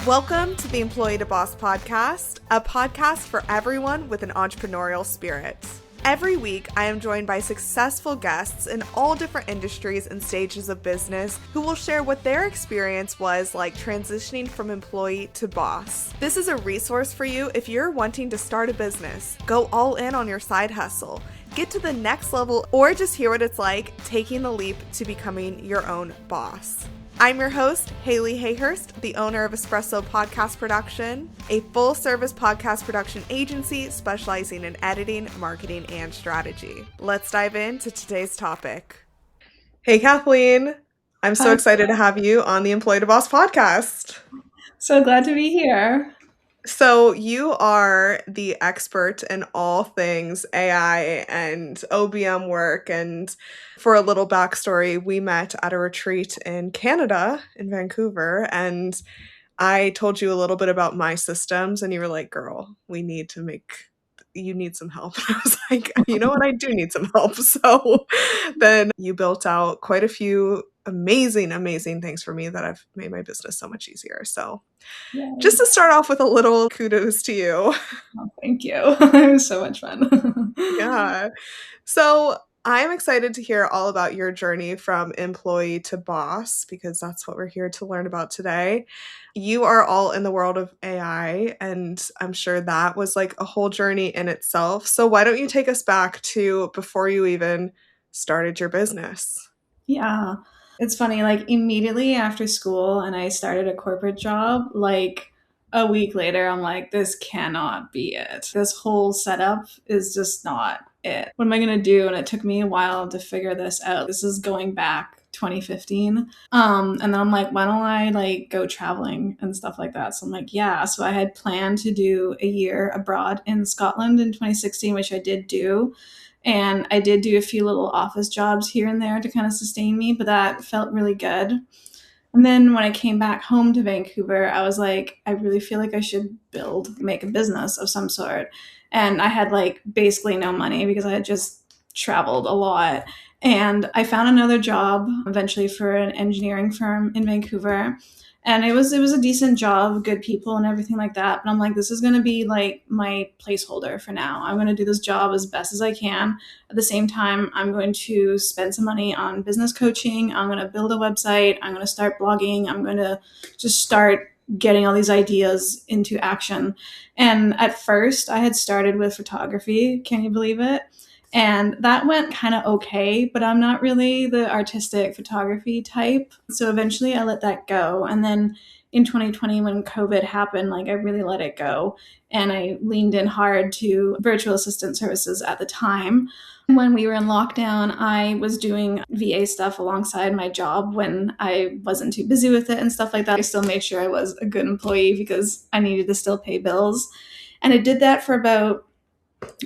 Welcome to the Employee to Boss podcast, a podcast for everyone with an entrepreneurial spirit. Every week, I am joined by successful guests in all different industries and stages of business who will share what their experience was like transitioning from employee to boss. This is a resource for you if you're wanting to start a business, go all in on your side hustle, get to the next level, or just hear what it's like taking the leap to becoming your own boss. I'm your host, Haley Hayhurst, the owner of Espresso Podcast Production, a full-service podcast production agency specializing in editing, marketing, and strategy. Let's dive into today's topic. Hey, Kathleen. I'm so excited to have you on the Employee to Boss podcast. So glad to be here. So you are the expert in all things AI and OBM work. And for a little backstory, we met at a retreat in Canada, in Vancouver, and I told you a little bit about my systems, and you were like, girl, you need some help. And I was like, you know what? I do need some help. So then you built out quite a few amazing things for me that have made my business so much easier. So just to start off with a little kudos to you. Oh, thank you. It was so much fun. Yeah. So I'm excited to hear all about your journey from employee to boss, because that's what we're here to learn about today. You are all in the world of AI, and I'm sure that was like a whole journey in itself. So why don't you take us back to before you even started your business? Yeah. It's funny, like immediately after school and I started a corporate job, like a week later, I'm like, this cannot be it. This whole setup is just not it. What am I going to do? And it took me a while to figure this out. This is going back 2015. And then I'm like, why don't I like go traveling and stuff like that? So I'm like, yeah. So I had planned to do a year abroad in Scotland in 2016, which I did do. And I did do a few little office jobs here and there to kind of sustain me, but that felt really good. And then when I came back home to Vancouver, I was like, I really feel like I should make a business of some sort. And I had like basically no money because I had just traveled a lot. And I found another job eventually for an engineering firm in Vancouver. And it was a decent job, good people and everything like that. But I'm like, this is going to be like my placeholder for now. I'm going to do this job as best as I can. At the same time, I'm going to spend some money on business coaching. I'm going to build a website. I'm going to start blogging. I'm going to just start getting all these ideas into action. And at first, I had started with photography. Can you believe it? And that went kind of okay, but I'm not really the artistic photography type. So eventually I let that go. And then in 2020, when COVID happened, like I really let it go. And I leaned in hard to virtual assistant services at the time. When we were in lockdown, I was doing VA stuff alongside my job when I wasn't too busy with it and stuff like that. I still made sure I was a good employee because I needed to still pay bills. And I did that for about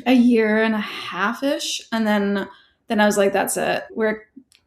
a year and a half-ish. And then I was like, that's it. We're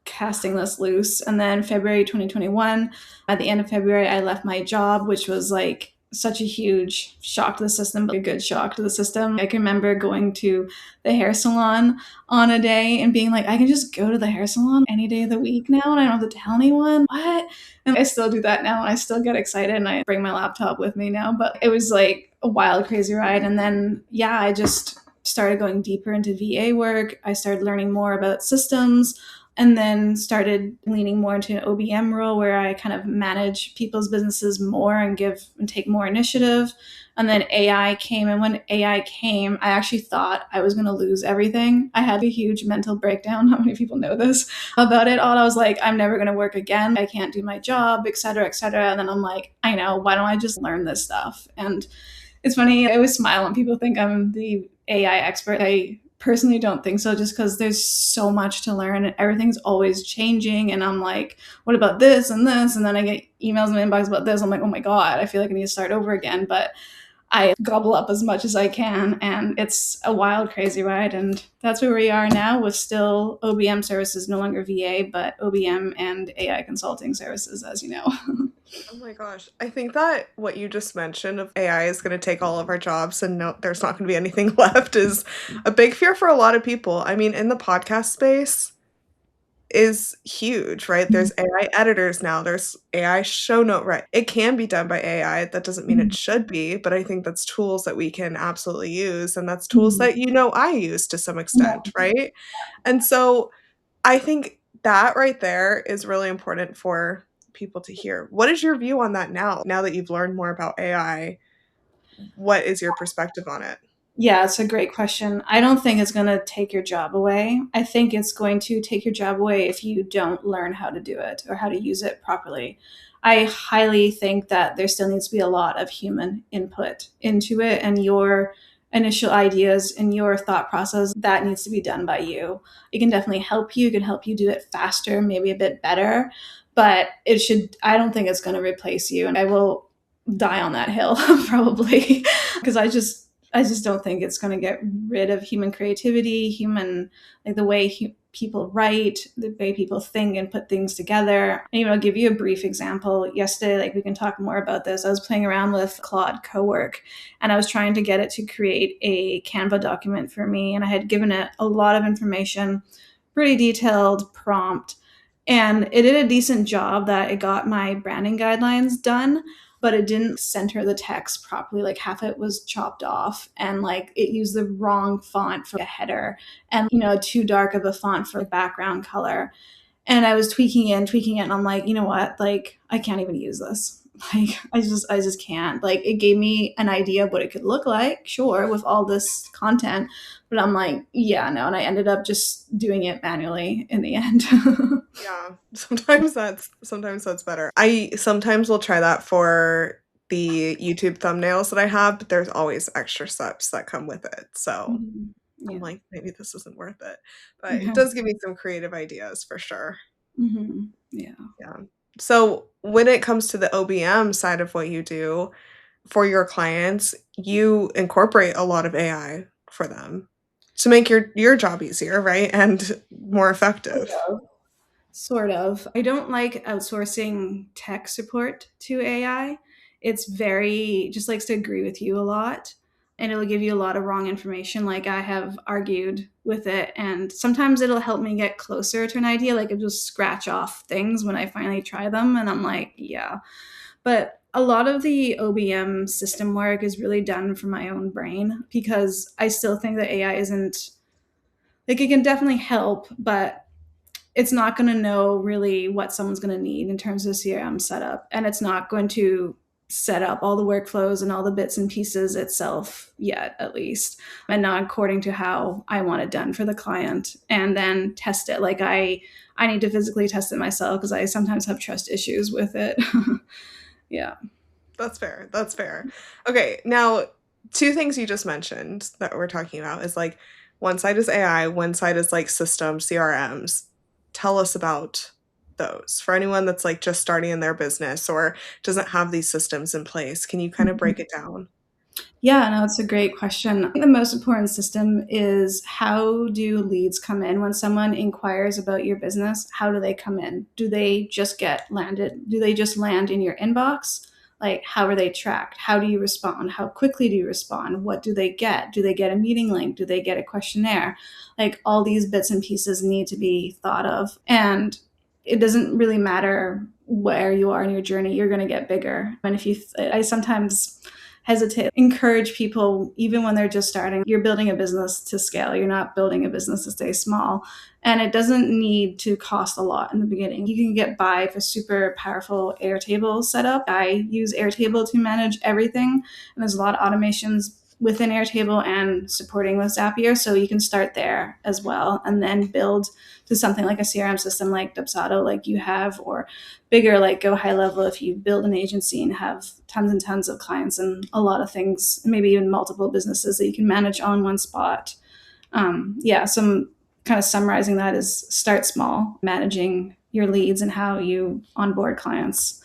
casting this loose. And then February 2021, at the end of February, I left my job, which was like such a huge shock to the system, but a good shock to the system. I can remember going to the hair salon on a day and being like, I can just go to the hair salon any day of the week now and I don't have to tell anyone. What? And I still do that now. And I still get excited and I bring my laptop with me now. But it was like a wild, crazy ride. And then, yeah, I just started going deeper into VA work. I started learning more about systems, and then started leaning more into an OBM role where I kind of manage people's businesses more and take more initiative. And then AI came. And when AI came, I actually thought I was going to lose everything. I had a huge mental breakdown. How many people know this about it all? I was like, I'm never going to work again. I can't do my job, et cetera, et cetera. And then I'm like, I know, why don't I just learn this stuff? And it's funny. I always smile when people think I'm the AI expert. I personally don't think so, just because there's so much to learn and everything's always changing. And I'm like, what about this and this? And then I get emails in my inbox about this. I'm like, oh my God, I feel like I need to start over again. But I gobble up as much as I can, and it's a wild, crazy ride. And that's where we are now, with still OBM services, no longer VA, but OBM and AI consulting services, as you know. Oh my gosh. I think that what you just mentioned of AI is going to take all of our jobs and no, there's not going to be anything left is a big fear for a lot of people. I mean, in the podcast space, is huge, right? There's AI editors now, there's AI show note, right? It can be done by AI. That doesn't mean it should be, but I think that's tools that we can absolutely use. And that's tools Mhm. that, I use to some extent, Yeah. right? And so I think that right there is really important for people to hear. What is your view on that now that you've learned more about AI? What is your perspective on it? Yeah, it's a great question. I don't think it's going to take your job away. I think it's going to take your job away if you don't learn how to do it or how to use it properly. I highly think that there still needs to be a lot of human input into it, and your initial ideas and your thought process that needs to be done by you. It can definitely help you. It can help you do it faster, maybe a bit better, but I don't think it's going to replace you. And I will die on that hill probably because I just don't think it's going to get rid of human creativity, human, like the way people write, the way people think and put things together. And, I'll give you a brief example. Yesterday, like we can talk more about this. I was playing around with Claude Cowork, and I was trying to get it to create a Canva document for me. And I had given it a lot of information, pretty detailed prompt. And it did a decent job that it got my branding guidelines done, but it didn't center the text properly. Like half it was chopped off, and like it used the wrong font for a header, and too dark of a font for the background color. And I was tweaking it, and I'm like, you know what? Like I can't even use this. Like I just can't. Like it gave me an idea of what it could look like, sure, with all this content, but I'm like, yeah, no. And I ended up just doing it manually in the end. Yeah, sometimes that's better. I sometimes will try that for the YouTube thumbnails that I have, but there's always extra steps that come with it. So Mhm. I'm Yeah. like, maybe this isn't worth it. But it Yeah. does give me some creative ideas for sure. Yeah. Yeah. So when it comes to the OBM side of what you do for your clients, you incorporate a lot of AI for them to make your job easier, right? And more effective. Sort of. I don't like outsourcing tech support to AI. It's very just likes to agree with you a lot, and it'll give you a lot of wrong information. Like I have argued with it, and sometimes it'll help me get closer to an idea. Like it'll just scratch off things when I finally try them, and I'm like, yeah. But a lot of the OBM system work is really done from my own brain because I still think that AI isn't like it can definitely help, but it's not going to know really what someone's going to need in terms of CRM setup. And it's not going to set up all the workflows and all the bits and pieces itself yet, at least, and not according to how I want it done for the client, and then test it. Like I need to physically test it myself because I sometimes have trust issues with it. Yeah. That's fair. That's fair. Okay, now two things you just mentioned that we're talking about is like one side is AI, one side is like systems, CRMs. Tell us about those. For anyone that's like just starting in their business or doesn't have these systems in place, can you kind of break it down? Yeah, no, it's a great question. I think the most important system is how do leads come in when someone inquires about your business? How do they come in? Do they just get landed? Do they just land in your inbox? Like, how are they tracked? How do you respond? How quickly do you respond? What do they get? Do they get a meeting link? Do they get a questionnaire? Like, all these bits and pieces need to be thought of. And it doesn't really matter where you are in your journey, you're going to get bigger. And I sometimes hesitate, encourage people, even when they're just starting, you're building a business to scale. You're not building a business to stay small. And it doesn't need to cost a lot in the beginning. You can get by with a super powerful Airtable setup. I use Airtable to manage everything. And there's a lot of automations within Airtable and supporting with Zapier. So you can start there as well and then build to something like a CRM system like Dubsado, like you have, or bigger, like go high level if you build an agency and have tons and tons of clients and a lot of things, maybe even multiple businesses that you can manage on one spot. Yeah, some kind of summarizing that is start small, managing your leads and how you onboard clients.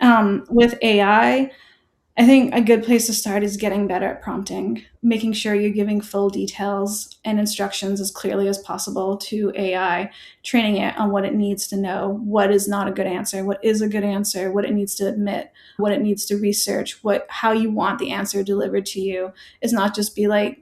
With AI, I think a good place to start is getting better at prompting, making sure you're giving full details and instructions as clearly as possible to AI, training it on what it needs to know, what is not a good answer, what is a good answer, what it needs to admit, what it needs to research, what how you want the answer delivered to you. Is not just be like,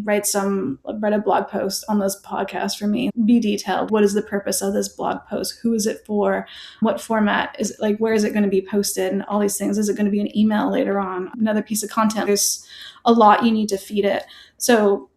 write a blog post on this podcast for me. Be detailed. What is the purpose of this blog post? Who is it for? What format is it, like where is it going to be posted, and all these things. Is it going to be an email later on, another piece of content? There's a lot you need to feed it. So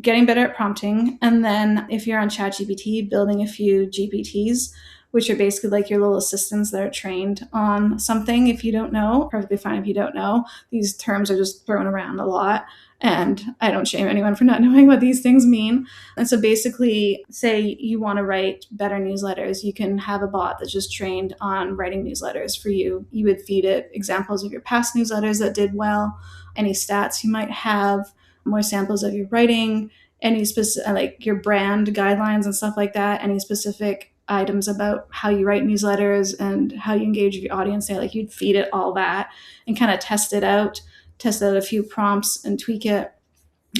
getting better at prompting, and then if you're on ChatGPT, building a few GPTs, which are basically like your little assistants that are trained on something. If you don't know, perfectly fine if you don't know. These terms are just thrown around a lot, and I don't shame anyone for not knowing what these things mean. And so basically, say you want to write better newsletters, you can have a bot that's just trained on writing newsletters for you. You would feed it examples of your past newsletters that did well, any stats you might have, more samples of your writing, any specific, like your brand guidelines and stuff like that, any specific items about how you write newsletters and how you engage with your audience there. Like you'd feed it all that and kind of test out a few prompts and tweak it.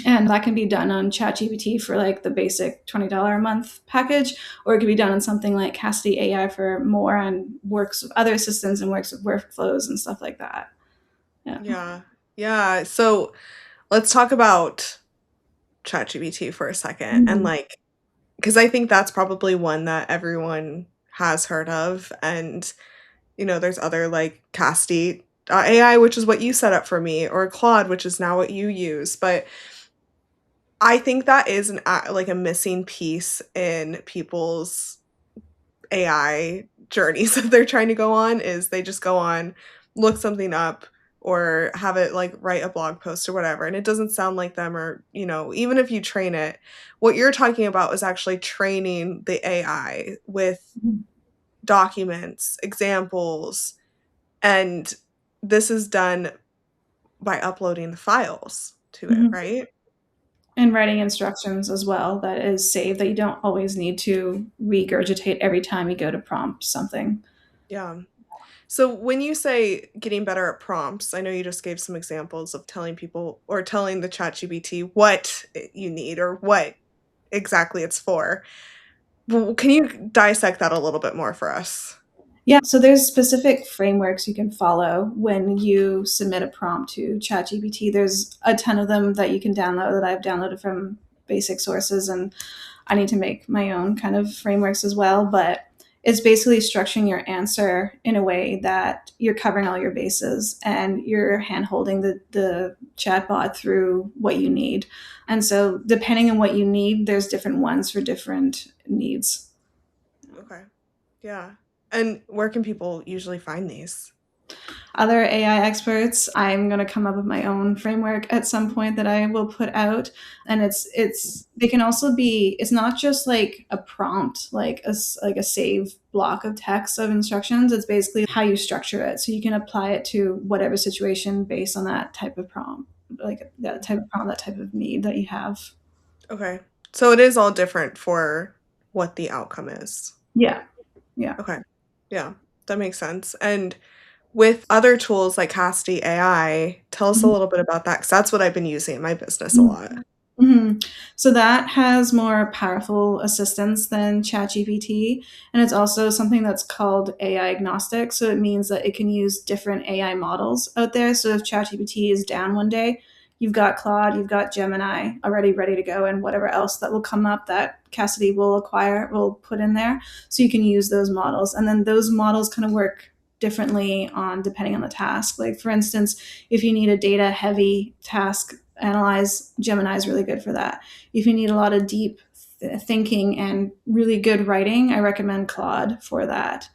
And that can be done on ChatGPT for like the basic $20 a month package, or it could be done on something like Casti AI for more and works with other assistants and works with workflows and stuff like that. Yeah. Yeah. Yeah. So let's talk about ChatGPT for a second. And Mhm. like, because I think that's probably one that everyone has heard of. And, there's other like Casti AI, which is what you set up for me, or Claude, which is now what you use. But I think that is like a missing piece in people's AI journeys that they're trying to go on is they just go on, look something up, or have it like write a blog post or whatever, and it doesn't sound like them, or even if you train it, what you're talking about is actually training the AI with documents, examples, and this is done by uploading the files to it, Mhm. right? And writing instructions as well that is saved, that you don't always need to regurgitate every time you go to prompt something. Yeah. So when you say getting better at prompts, I know you just gave some examples of telling people or telling the ChatGPT what you need or what exactly it's for. Can you dissect that a little bit more for us? Yeah, so there's specific frameworks you can follow when you submit a prompt to ChatGPT. There's a ton of them that you can download that I've downloaded from basic sources, and I need to make my own kind of frameworks as well. But it's basically structuring your answer in a way that you're covering all your bases and you're hand holding the chatbot through what you need. And so, depending on what you need, there's different ones for different needs. Okay. Yeah. And where can people usually find these? Other AI experts, I'm going to come up with my own framework at some point that I will put out. And it's they can also be, it's not just like a prompt, like a save block of text of instructions. It's basically how you structure it. So you can apply it to whatever situation based on that type of prompt, like that type of prompt, that type of need that you have. Okay. So it is all different for what the outcome is. Yeah. Yeah. Okay. Yeah, that makes sense. And with other tools like Casti AI, tell us a little bit about that because that's what I've been using in my business a Mhm. lot. Mhm. So that has more powerful assistance than ChatGPT, and it's also something that's called AI agnostic. So it means that it can use different AI models out there. So if ChatGPT is down one day, you've got Claude, you've got Gemini already ready to go, and whatever else that will come up that Cassidy will put in there. So you can use those models, and then those models kind of work differently on depending on the task. Like for instance, if you need a data heavy task analyze, Gemini is really good for that. If you need a lot of deep thinking and really good writing, I recommend Claude for that.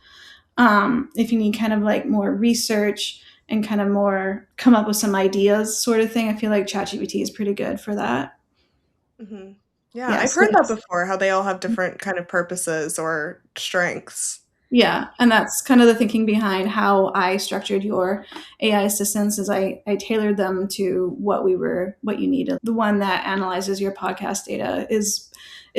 If you need kind of like more research and kind of more come up with some ideas sort of thing, I feel like ChatGPT is pretty good for that. Mhm. Yeah, Yeah, I've so heard that before, how they all have different kind of purposes or strengths. Yeah, and that's kind of the thinking behind how I structured your AI assistants is I tailored them to what you needed. The one that analyzes your podcast data is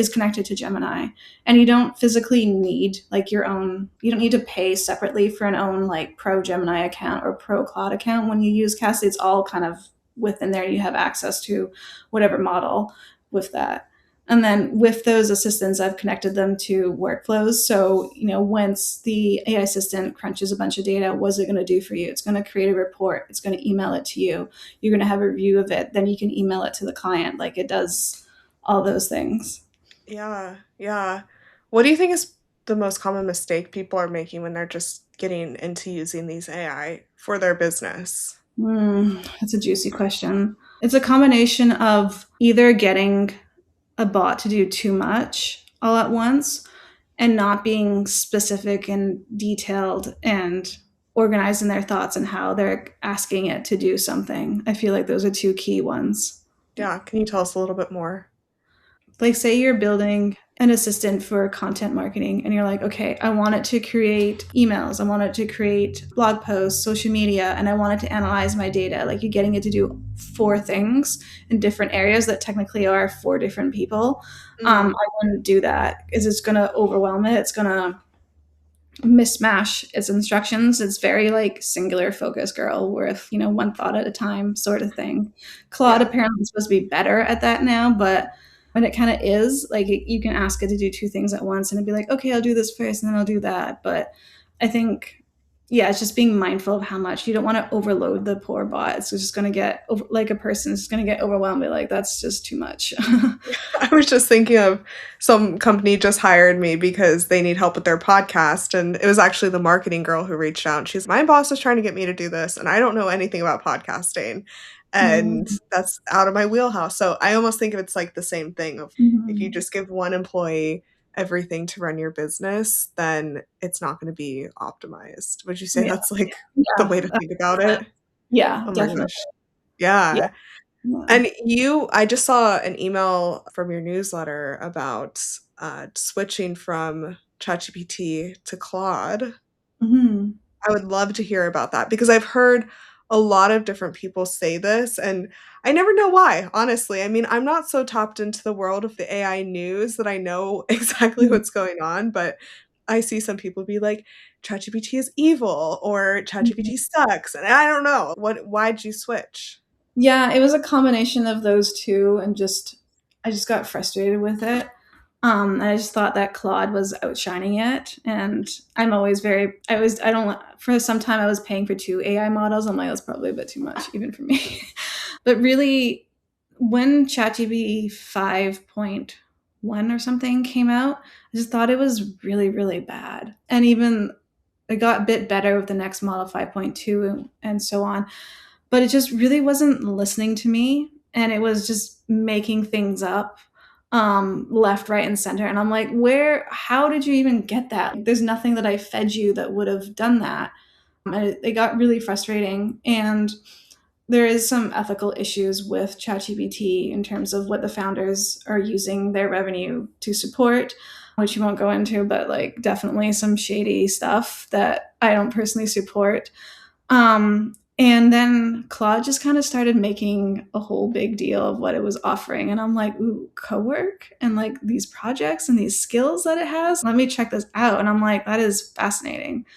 connected to Gemini. And you don't physically need like your own, you don't need to pay separately for an own like pro Gemini account or pro Claude account when you use Casti. It's all kind of within there. You have access to whatever model with that. And then with those assistants, I've connected them to workflows. So, once the AI assistant crunches a bunch of data, what's it going to do for you? It's going to create a report. It's going to email it to you. You're going to have a review of it. Then you can email it to the client. Like it does all those things. Yeah, yeah. What do you think is the most common mistake people are making when they're just getting into using these AI for their business? That's a juicy question. It's a combination of either getting a bot to do too much all at once and not being specific and detailed and organized in their thoughts and how they're asking it to do something. I feel like those are two key ones. Yeah, can you tell us a little bit more? Like, say you're building an assistant for content marketing and you're like, okay, I want it to create emails, I want it to create blog posts, social media, and I want it to analyze my data. Like, you're getting it to do 4 things in different areas that technically are 4 different people. I wouldn't do that because it's going to overwhelm it. It's going to mismatch its instructions. It's very like singular focus girl with, one thought at a time sort of thing. Claude Yeah. apparently is supposed to be better at that now, but when it kind of is, like you can ask it to do 2 things at once and it'd be like, okay, I'll do this first and then I'll do that. But I think, yeah, it's just being mindful of how much you don't want to overload the poor bot. It's just going to get like a person is going to get overwhelmed. Like that's just too much. I was just thinking of some company just hired me because they need help with their podcast. And it was actually the marketing girl who reached out. She's, my boss is trying to get me to do this. And I don't know anything about podcasting. And that's out of my wheelhouse. So I almost think of it's like the same thing of if you just give one employee everything to run your business, then it's not going to be optimized. Would you say Yeah. that's like the Yeah. way to think about it? Yeah, Oh my definitely. gosh. Yeah. Yeah. And I just saw an email from your newsletter about switching from ChatGPT to Claude. Mhm. I would love to hear about that because I've heard a lot of different people say this, and I never know why, honestly. I mean, I'm not so tapped into the world of the AI news that I know exactly what's going on, but I see some people be like, ChatGPT is evil or Mhm. ChatGPT sucks. And I don't know. Why'd you switch? Yeah, it was a combination of those 2 and I just got frustrated with it. And I just thought that Claude was outshining it, and I don't for some time I was paying for 2 AI models. I'm like, that's probably a bit too much even for me. But really, when ChatGPT 5.1 or something came out, I just thought it was really, really bad. And even it got a bit better with the next model 5.2 and so on, but it just really wasn't listening to me, and it was just making things up left, right, and center. And I'm like, how did you even get that? There's nothing that I fed you that would have done that. And it got really frustrating. And there is some ethical issues with ChatGPT in terms of what the founders are using their revenue to support, which you won't go into, but like definitely some shady stuff that I don't personally support. And then Claude just kind of started making a whole big deal of what it was offering. And I'm like, ooh, co-work and like these projects and these skills that it has. Let me check this out. And I'm like, that is fascinating.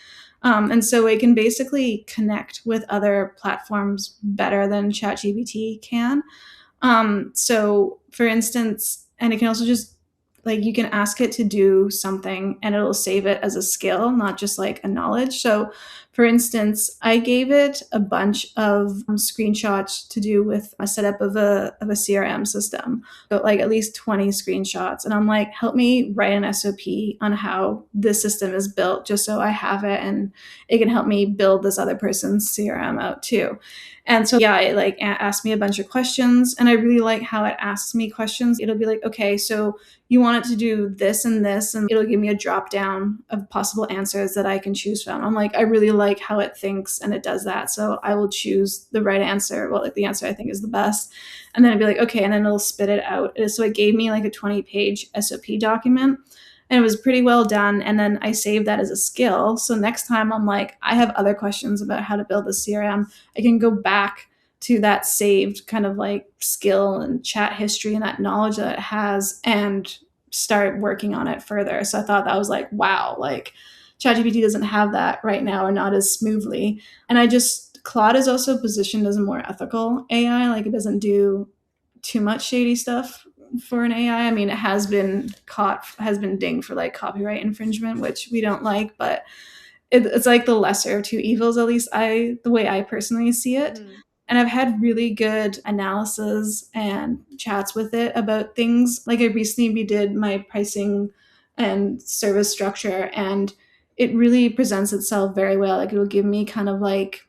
And so it can basically connect with other platforms better than ChatGPT can. So for instance, and it can also just like you can ask it to do something and it'll save it as a skill, not just like a knowledge. So for instance, I gave it a bunch of screenshots to do with a setup of a CRM system, but like at least 20 screenshots. And I'm like, help me write an SOP on how this system is built, just so I have it and it can help me build this other person's CRM out too. And so, yeah, it like asked me a bunch of questions, and I really like how it asks me questions. It'll be like, okay, so you want it to do this and this, and it'll give me a drop down of possible answers that I can choose from. I'm like, I really like how it thinks and it does that. So I will choose the right answer. Well, like the answer I think is the best. And then it'd be like, okay, and then it'll spit it out. So it gave me like a 20-page SOP document. and it was pretty well done. And then I saved that as a skill. So next time I'm like, I have other questions about how to build a CRM, I can go back to that saved kind of like skill and chat history and that knowledge that it has and start working on it further. So I thought that was like, wow, like ChatGPT doesn't have that right now, or not as smoothly. And Claude is also positioned as a more ethical AI. Like it doesn't do too much shady stuff for an AI. I mean, it has been dinged for like copyright infringement, which we don't like, but it's like the lesser of two evils, at least the way I personally see it. Mm. And I've had really good analysis and chats with it about things. Like I recently redid my pricing and service structure, and it really presents itself very well. Like it will give me kind of like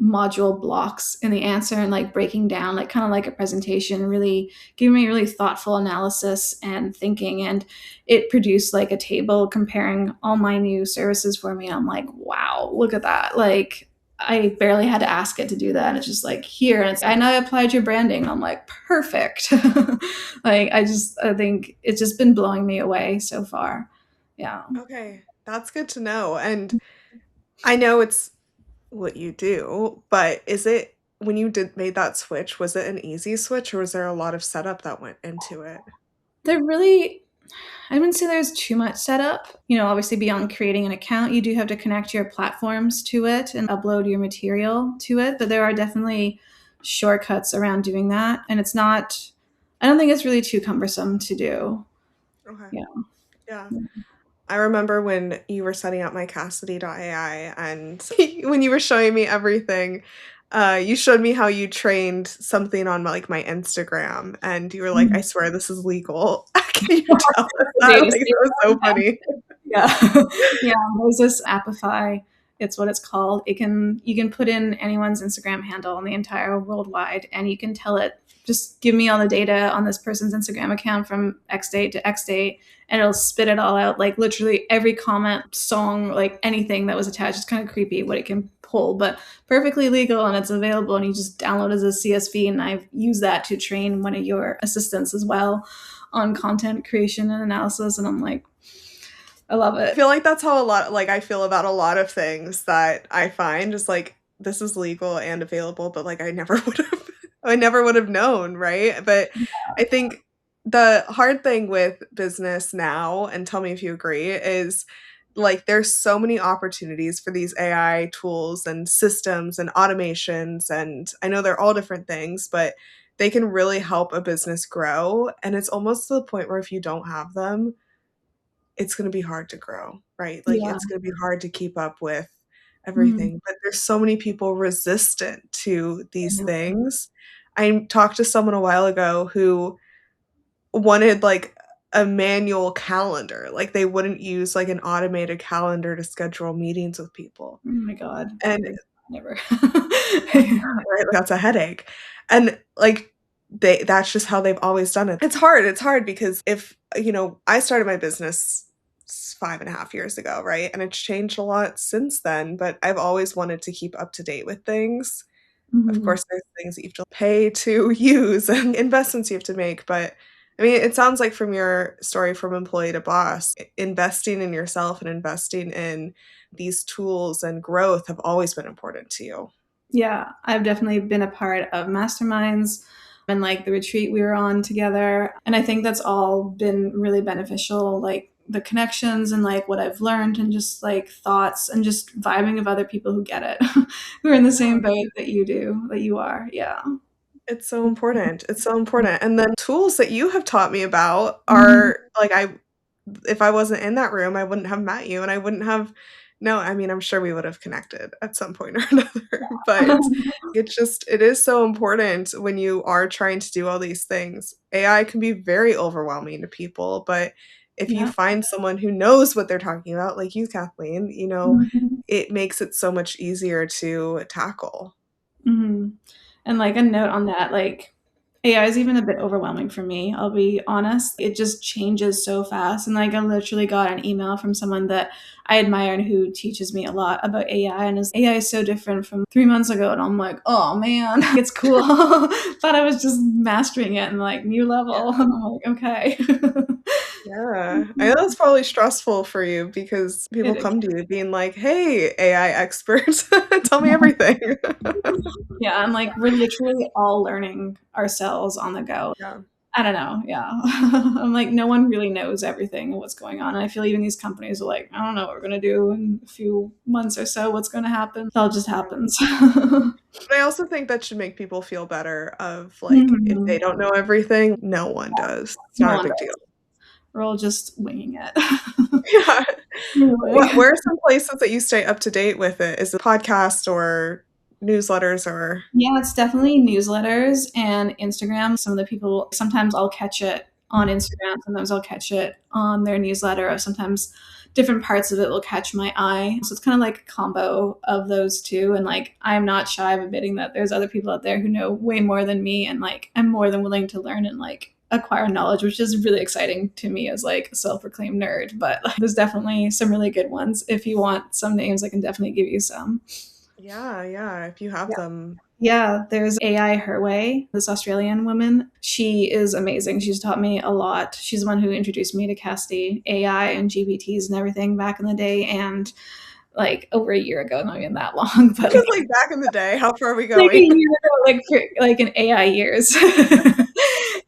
module blocks in the answer and like breaking down like kind of like a presentation, really giving me really thoughtful analysis and thinking. And it produced like a table comparing all my new services for me. I'm like, wow, look at that. Like I barely had to ask it to do that. And it's just like here, and I know I applied your branding. I'm like, perfect. Like I think it's just been blowing me away so far. Yeah. Okay, that's good to know. And I know it's what you do, but is it when you made that switch, was it an easy switch or was there a lot of setup that went into it? I wouldn't say there's too much setup. Obviously beyond creating an account, you do have to connect your platforms to it and upload your material to it. But there are definitely shortcuts around doing that. And I don't think it's really too cumbersome to do. Okay. Yeah. Yeah. I remember when you were setting up my Casti AI and when you were showing me everything, you showed me how you trained something on like my Instagram and you were like, I swear this is legal. Can you tell us that? Like, that was so funny. Yeah. Yeah. There's this Appify. It's what it's called. You can put in anyone's Instagram handle on the entire worldwide, and you can tell it, just give me all the data on this person's Instagram account from X date to X date, and it'll spit it all out, like literally every comment, song, like anything that was attached. It's kind of creepy what it can pull, but perfectly legal, and it's available, and you just download it as a CSV. And I've used that to train one of your assistants as well on content creation and analysis. And I'm like, I love it. I feel like that's how I feel about a lot of things that I find, just like this is legal and available, but like I never would have known, right? But I think the hard thing with business now, and tell me if you agree, is like there's so many opportunities for these AI tools and systems and automations, and I know they're all different things, but they can really help a business grow. And it's almost to the point where if you don't have them, it's going to be hard to grow, right? Like Yeah. it's going to be hard to keep up with Mhm. everything. But there's so many people resistant to these things. I talked to someone a while ago who wanted like a manual calendar. Like they wouldn't use like an automated calendar to schedule meetings with people. Oh my God. And Never. right, that's a headache. And like that's just how they've always done it. It's hard because if I started my business 5.5 years ago, right? And it's changed a lot since then, but I've always wanted to keep up to date with things. Of Mhm. course, there's things that you have to pay to use and investments you have to make, but I mean, it sounds like from your story from employee to boss, investing in yourself and investing in these tools and growth have always been important to you. Yeah, I've definitely been a part of masterminds and like the retreat we were on together. And I think that's all been really beneficial, like the connections and like what I've learned and just like thoughts and just vibing of other people who get it, who are in the Yeah. same boat that you are. Yeah. It's so important. It's so important. And then tools that you have taught me about Mhm. are like if I wasn't in that room, I wouldn't have met you and I wouldn't have no, I mean, I'm sure we would have connected at some point or another, but it is so important when you are trying to do all these things. AI can be very overwhelming to people, but if you Yeah. find someone who knows what they're talking about, like you, Kathleen, Mhm. it makes it so much easier to tackle. Mhm. And like a note on that, like AI is even a bit overwhelming for me. I'll be honest. It just changes so fast. And like I literally got an email from someone that I admire and who teaches me a lot about AI, and his AI is so different from 3 months ago. And I'm like, oh man, it's cool. Thought I was just mastering it and like new level. And I'm like, okay. Yeah. I know that's probably stressful for you because people It come to you being like, hey, AI expert, tell me everything. Yeah, and like we're literally all learning ourselves on the go. Yeah. I don't know. Yeah. I'm like, no one really knows everything and what's going on. And I feel even these companies are like, I don't know what we're going to do in a few months or so. What's going to happen? It all just happens. But I also think that should make people feel better of like if Mhm. they don't know everything, no one does. It's No not a one big does. deal. We're all just winging it. Yeah. Really. Where are some places that you stay up to date with it? Is it podcast or newsletters or Yeah, it's definitely newsletters and Instagram. Some of the people, sometimes I'll catch it on Instagram, sometimes I'll catch it on their newsletter, or sometimes different parts of it will catch my eye. So it's kind of like a combo of those two. And like, I'm not shy of admitting that there's other people out there who know way more than me. And like, I'm more than willing to learn and like acquire knowledge, which is really exciting to me as like a self-proclaimed nerd. But like, there's definitely some really good ones. If you want some names, I can definitely give you some. yeah, if you have them. Yeah, there's AI Her Way, this Australian woman. She is amazing. She's taught me a lot. She's the one who introduced me to Casti AI and GPTs and everything back in the day, and like over a year ago, not even that long, but Because like back in the day, how far are we like a going? year ago, like in AI years.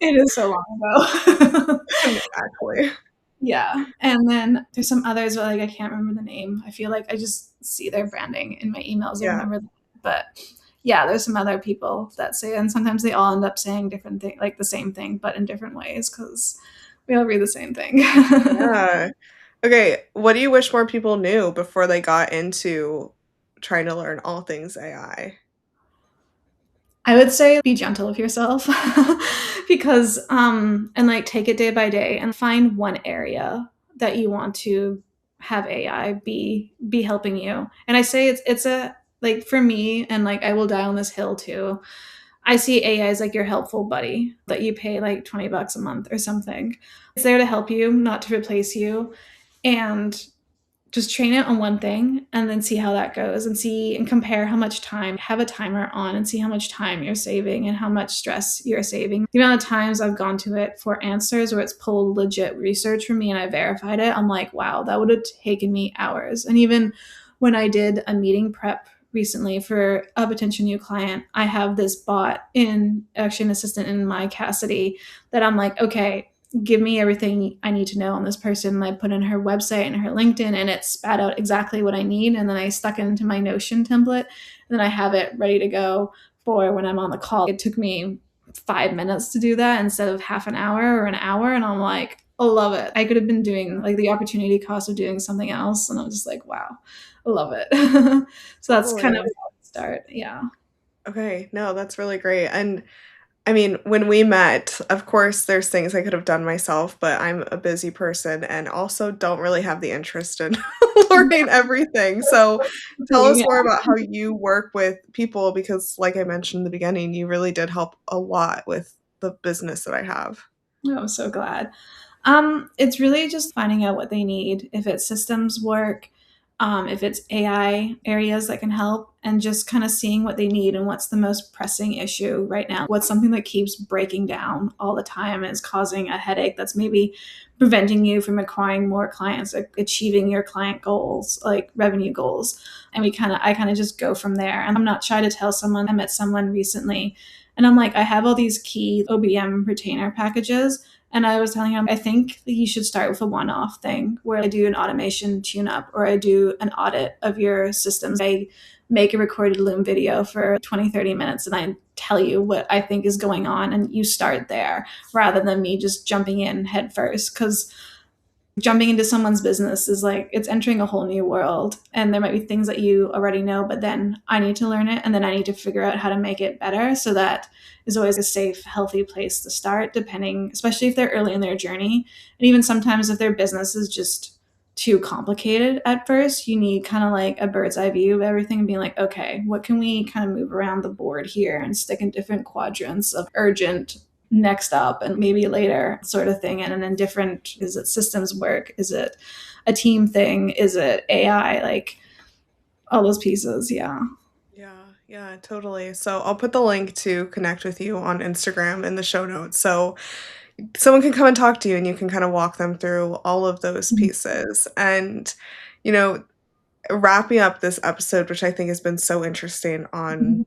It is so long ago. Actually. Yeah. And then there's some others, but like I can't remember the name. I feel like I just see their branding in my emails and Yeah. remember them. But yeah, there's some other people that say, and sometimes they all end up saying different things, like the same thing, but in different ways, because we all read the same thing. Yeah. Okay, what do you wish more people knew before they got into trying to learn all things AI? I would say be gentle with yourself because and like take it day by day and find one area that you want to have AI be helping you. And I say it's a like for me, and like I will die on this hill too. I see AI as like your helpful buddy that you pay like $20 a month or something. It's there to help you, not to replace you. And just train it on one thing and then see how that goes and see and compare how much time, have a timer on and see how much time you're saving and how much stress you're saving. The amount of times I've gone to it for answers where it's pulled legit research from me and I verified it, I'm like, wow, that would have taken me hours. And even when I did a meeting prep recently for a potential new client, I have this bot in actually an assistant in my Cassidy that I'm like, okay, give me everything I need to know on this person. And I put in her website and her LinkedIn, and it spat out exactly what I need. And then I stuck it into my Notion template, and then I have it ready to go for when I'm on the call. It took me 5 minutes to do that instead of half an hour or an hour. And I'm like, I love it. I could have been doing like the opportunity cost of doing something else. And I'm just like, wow, I love it. So that's kind of Totally. how it start. Yeah. Okay, no, that's really great. And I mean, when we met, of course, there's things I could have done myself, but I'm a busy person and also don't really have the interest in learning everything. So tell us Yeah. more about how you work with people because, like I mentioned in the beginning, you really did help a lot with the business that I have. I'm so glad. It's really just finding out what they need, if it's systems work, if it's AI areas that can help, and just kind of seeing what they need and what's the most pressing issue right now. What's something that keeps breaking down all the time and is causing a headache that's maybe preventing you from acquiring more clients, like achieving your client goals, like revenue goals. And I kind of just go from there. And I'm not shy to tell someone. I met someone recently and I'm like, I have all these key OBM retainer packages. And I was telling him, I think that you should start with a one off thing where I do an automation tune up or I do an audit of your systems. I make a recorded Loom video for 20, 30 minutes and I tell you what I think is going on. And you start there rather than me just jumping in head first. Because jumping into someone's business is like it's entering a whole new world and there might be things that you already know but then I need to learn it and then I need to figure out how to make it better. So that is always a safe, healthy place to start, depending, especially if they're early in their journey. And even sometimes if their business is just too complicated at first, you need kind of like a bird's eye view of everything and being like, okay, what can we kind of move around the board here and stick in different quadrants of urgent, next up, and maybe later sort of thing. And then different, is it systems work? Is it a team thing? Is it AI? Like all those pieces. Yeah. Yeah, totally. So I'll put the link to connect with you on Instagram in the show notes. So someone can come and talk to you and you can kind of walk them through all of those pieces. And, you know, wrapping up this episode, which I think has been so interesting on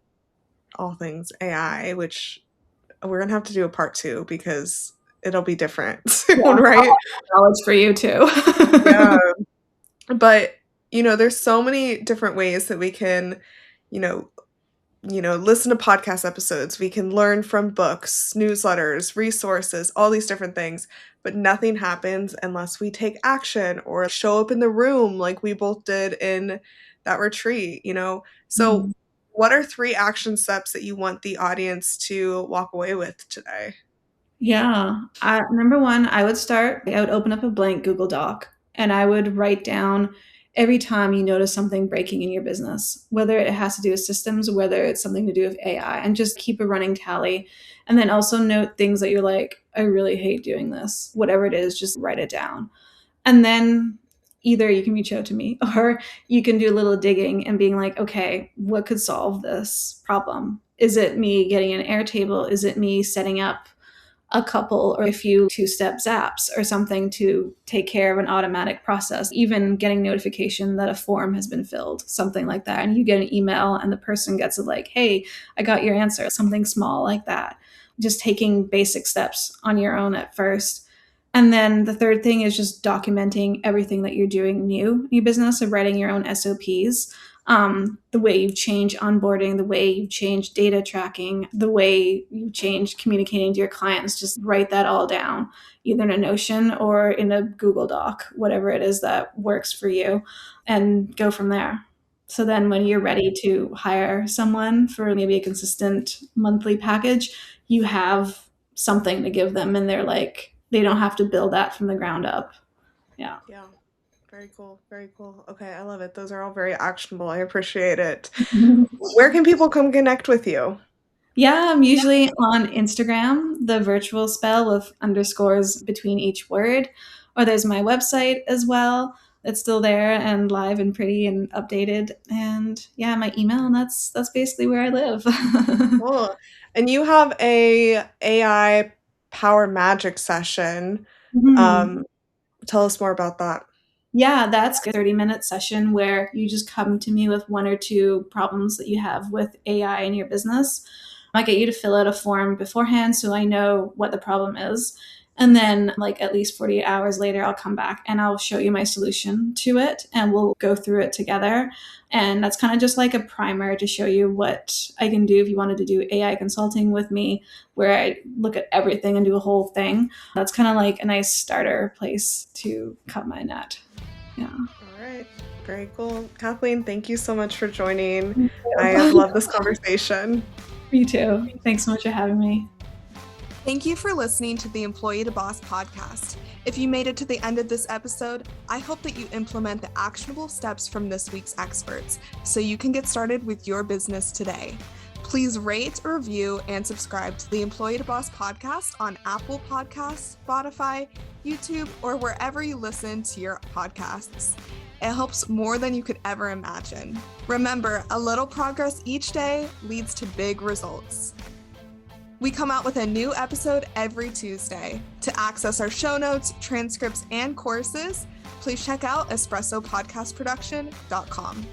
all things AI, which we're going to have to do a part 2 because it'll be different Yeah, soon, I'll right? have knowledge for you too. Yeah. But, there's so many different ways that we can, you know, listen to podcast episodes. We can learn from books, newsletters, resources, all these different things, but nothing happens unless we take action or show up in the room like we both did in that retreat. So, Mhm. what are 3 action steps that you want the audience to walk away with today? Yeah. Number one, I would open up a blank Google Doc and I would write down every time you notice something breaking in your business, whether it has to do with systems, whether it's something to do with AI, and just keep a running tally. And then also note things that you're like, I really hate doing this. Whatever it is, just write it down. And then either you can reach out to me or you can do a little digging and being like, okay, what could solve this problem? Is it me getting an Airtable? Is it me setting up a couple or a few two-step zaps or something to take care of an automatic process, even getting notification that a form has been filled, something like that. And you get an email and the person gets it like, hey, I got your answer, something small like that. Just taking basic steps on your own at first. And then the third thing is just documenting everything that you're doing new in your business, so writing your own SOPs, the way you change onboarding, the way you change data tracking, the way you change communicating to your clients. Just write that all down, either in a Notion or in a Google Doc, whatever it is that works for you, and go from there. So then when you're ready to hire someone for maybe a consistent monthly package, you have something to give them and they're like, they don't have to build that from the ground up. Yeah. Yeah. Very cool. Very cool. Okay, I love it. Those are all very actionable. I appreciate it. Where can people come connect with you? Yeah, I'm usually on Instagram, the virtual spell with underscores between each word. Or there's my website as well. It's still there and live and pretty and updated. And yeah, my email, and that's basically where I live. Cool. And you have a AI power magic session. Mhm. Um, Tell us more about that. Yeah, that's a 30-minute session where you just come to me with one or two problems that you have with AI in your business. I get you to fill out a form beforehand so I know what the problem is. And then, like, at least 48 hours later, I'll come back and I'll show you my solution to it and we'll go through it together. And that's kind of just like a primer to show you what I can do if you wanted to do AI consulting with me, where I look at everything and do a whole thing. That's kind of like a nice starter place to cut my net. Yeah. All right. Very cool. Kathleen, thank you so much for joining. I have loved this conversation. Me too. Thanks so much for having me. Thank you for listening to the Employee to Boss podcast. If you made it to the end of this episode, I hope that you implement the actionable steps from this week's experts so you can get started with your business today. Please rate, review, and subscribe to the Employee to Boss podcast on Apple Podcasts, Spotify, YouTube, or wherever you listen to your podcasts. It helps more than you could ever imagine. Remember, a little progress each day leads to big results. We come out with a new episode every Tuesday. To access our show notes, transcripts, and courses, please check out espressopodcastproduction.com.